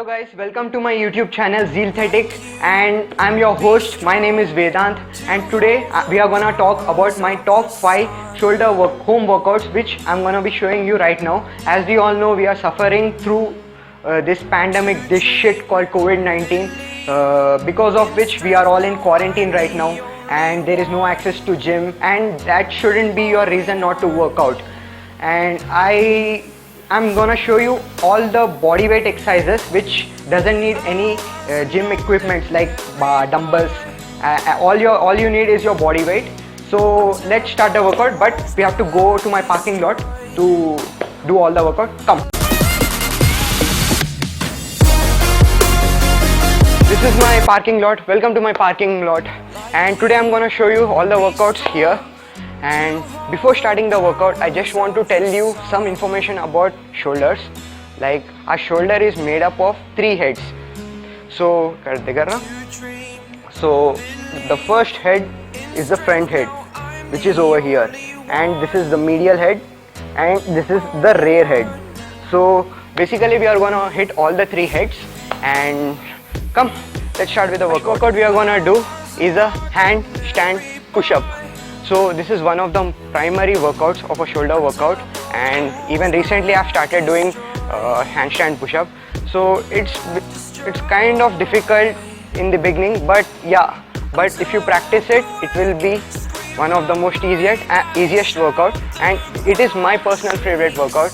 Hello guys, welcome to my YouTube channel Zealthetic, and I'm your host. My name is Vedant, and today we are gonna talk about my top 5 home workouts which I'm gonna be showing you right now. As we all know, we are suffering through this pandemic, this shit called COVID-19, because of which we are all in quarantine right now, and there is no access to gym, and that shouldn't be your reason not to work out. And I'm gonna show you all the body weight exercises which doesn't need any gym equipments like dumbbells. All you need is your body weight. So let's start the workout, but we have to go to my parking lot to do all the workout. Come. This is my parking lot. Welcome to my parking lot. And today I'm gonna show you all the workouts here. And before starting the workout, I just want to tell you some information about shoulders. Like, our shoulder is made up of 3 heads. So the first head is the front head, which is over here, and this is the medial head, and this is the rear head. So basically we are gonna hit all the 3 heads. And come, let's start with the workout. What we are gonna do is a handstand push-up. So this is one of the primary workouts of a shoulder workout, and even recently I've started doing handstand push-up. So it's kind of difficult in the beginning, but if you practice it, it will be one of the most easiest workout, and it is my personal favorite workout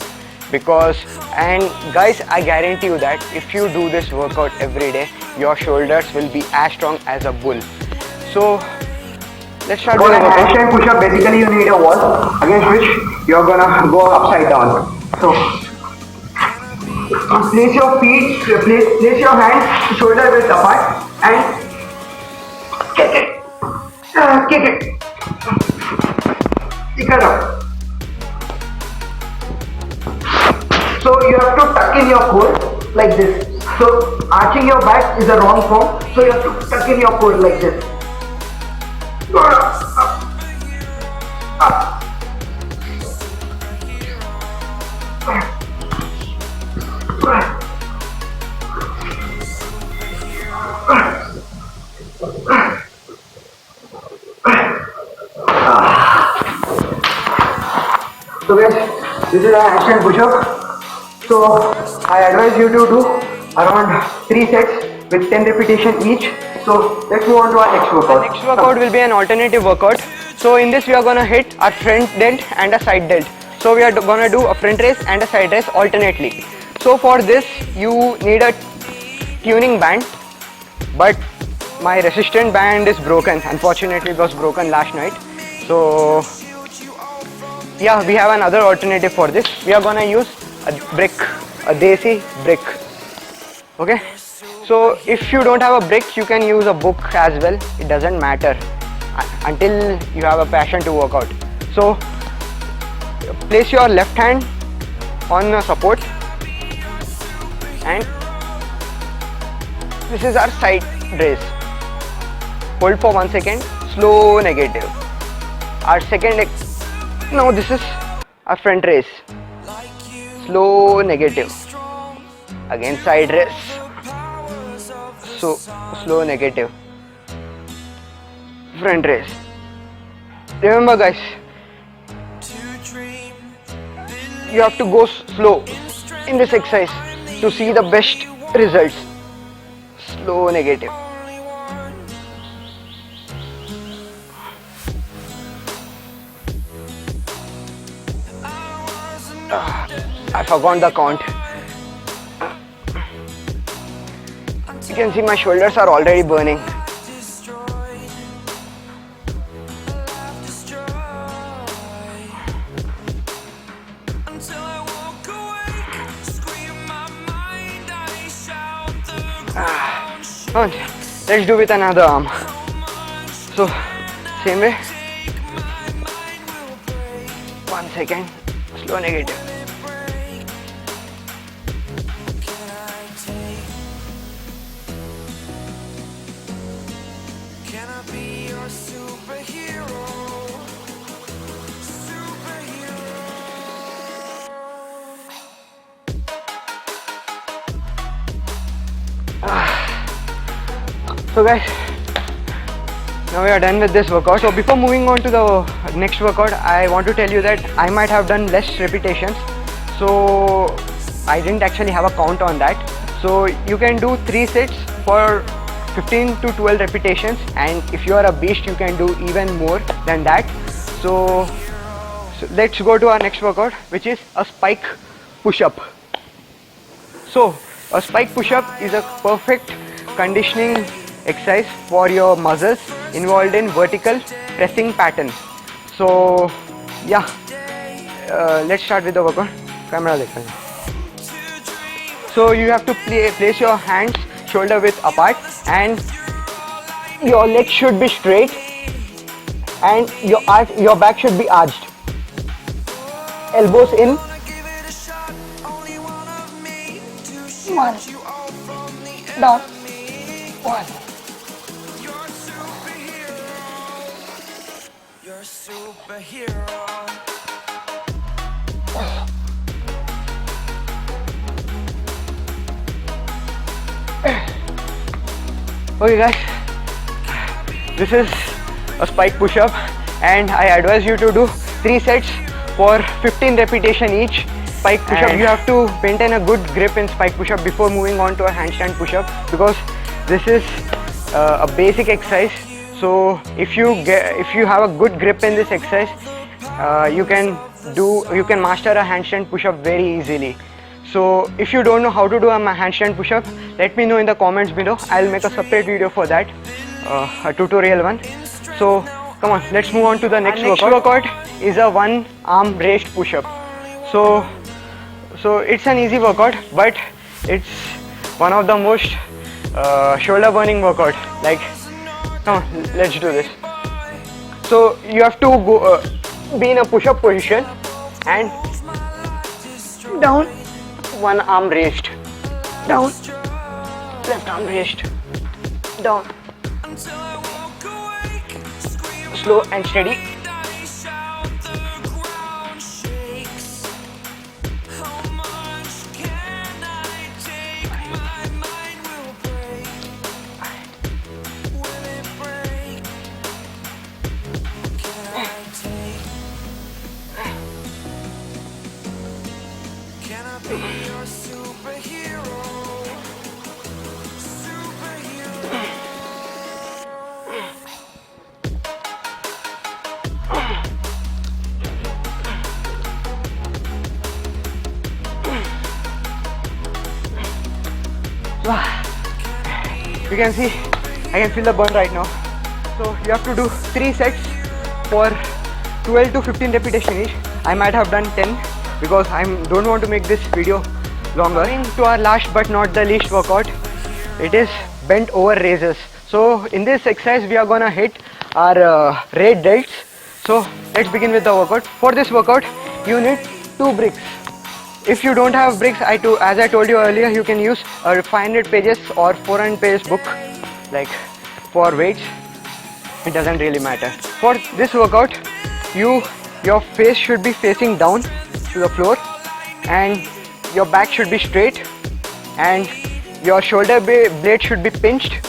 and guys, I guarantee you that if you do this workout every day, your shoulders will be as strong as a bull. So let's start with the handstand push-up. Basically, you need a wall against which you're gonna go upside down. So place your feet, place your hands shoulder width apart and kick it. Kick it. Kick it up. So you have to tuck in your core like this. So arching your back is the wrong form. So you have to tuck in your core like this. Up. So guys, this is a handstand push-up. So I advise you to do around 3 sets with 10 repetitions each. So let's move on to our next workout. The next workout will be an alternative workout. So in this we are gonna hit our front delt and a side delt. So we are gonna do a front raise and a side raise alternately. So for this you need a tuning band, but my resistance band is broken. Unfortunately, it was broken last night. So yeah, we have another alternative for this. We are gonna use a brick, a desi brick. Okay. So if you don't have a brick, you can use a book as well. It doesn't matter until you have a passion to work out. So place your left hand on a support, and this is our side raise. Hold for 1 second, slow negative. Our second leg. Now this is our front raise. Slow negative. Again side raise. So slow negative. Front raise. Remember guys, you have to go slow in this exercise to see the best results. Slow negative. I forgot the count. You can see my shoulders are already burning. Let's do with another arm. So same way. 1 second, slow negative. So guys, now we are done with this workout. So before moving on to the next workout, I want to tell you that I might have done less repetitions. So I didn't actually have a count on that. So you can do 3 sets for 15 to 12 repetitions, and if you are a beast you can do even more than that. So let's go to our next workout, which is a spike push-up. So a spike push-up is a perfect conditioning exercise for your muscles involved in vertical pressing pattern. So yeah, let's start with the workout. Camera dekho. So you have to place your hands shoulder width apart, and your legs should be straight, and your back should be arched. Elbows in. 1 down. 1. You're a superhero. Okay guys, this is a spike push-up, and I advise you to do 3 sets for 15 repetition each. Spike push-up, you have to maintain a good grip in spike push-up before moving on to a handstand push-up, because this is a basic exercise. So if you have a good grip in this exercise, you can master a handstand push-up very easily. So if you don't know how to do a handstand push-up, let me know in the comments below. I'll make a separate video for that, a tutorial one. So come on, let's move on to the next workout. Next workout is a 1 arm raised push-up. So it's an easy workout, but it's one of the most shoulder burning workout. Like, come on, let's do this. So you have to go be in a push-up position and down, 1 arm raised, down, left arm raised, down, slow and steady. You can see, I can feel the burn right now. So you have to do 3 sets for 12 to 15 repetition each. I might have done 10 because I don't want to make this video longer. To our last but not the least workout, it is bent over raises. So in this exercise we are gonna hit our red delts. So let's begin with the workout. For this workout you need 2 bricks. If you don't have bricks, as I told you earlier, you can use a 500 pages or 400 pages book, like for weights. It doesn't really matter. For this workout, your face should be facing down to the floor, and your back should be straight, and your shoulder blade should be pinched,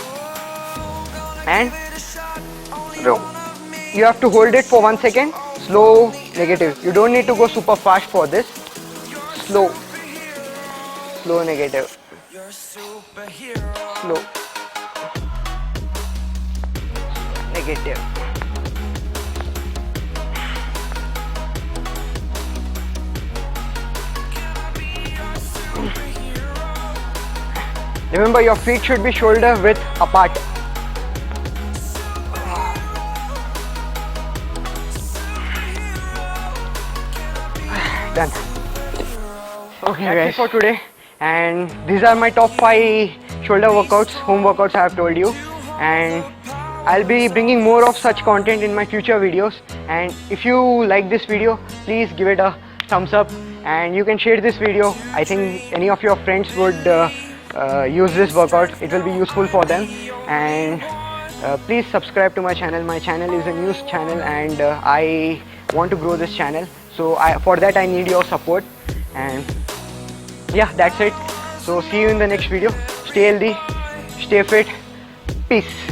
and you have to hold it for 1 second. Slow, negative. You don't need to go super fast for this. Slow, negative, slow, negative. Remember, your feet should be shoulder width apart. Done. Okay, that's it for today, and these are my top 5 shoulder workouts, home workouts I have told you, and I'll be bringing more of such content in my future videos. And if you like this video, please give it a thumbs up, and you can share this video. I think any of your friends would use this workout. It will be useful for them. And please subscribe to my channel. My channel is a news channel, and I want to grow this channel, so for that I need your support. And yeah, that's it. So see you in the next video. Stay healthy, stay fit, Peace.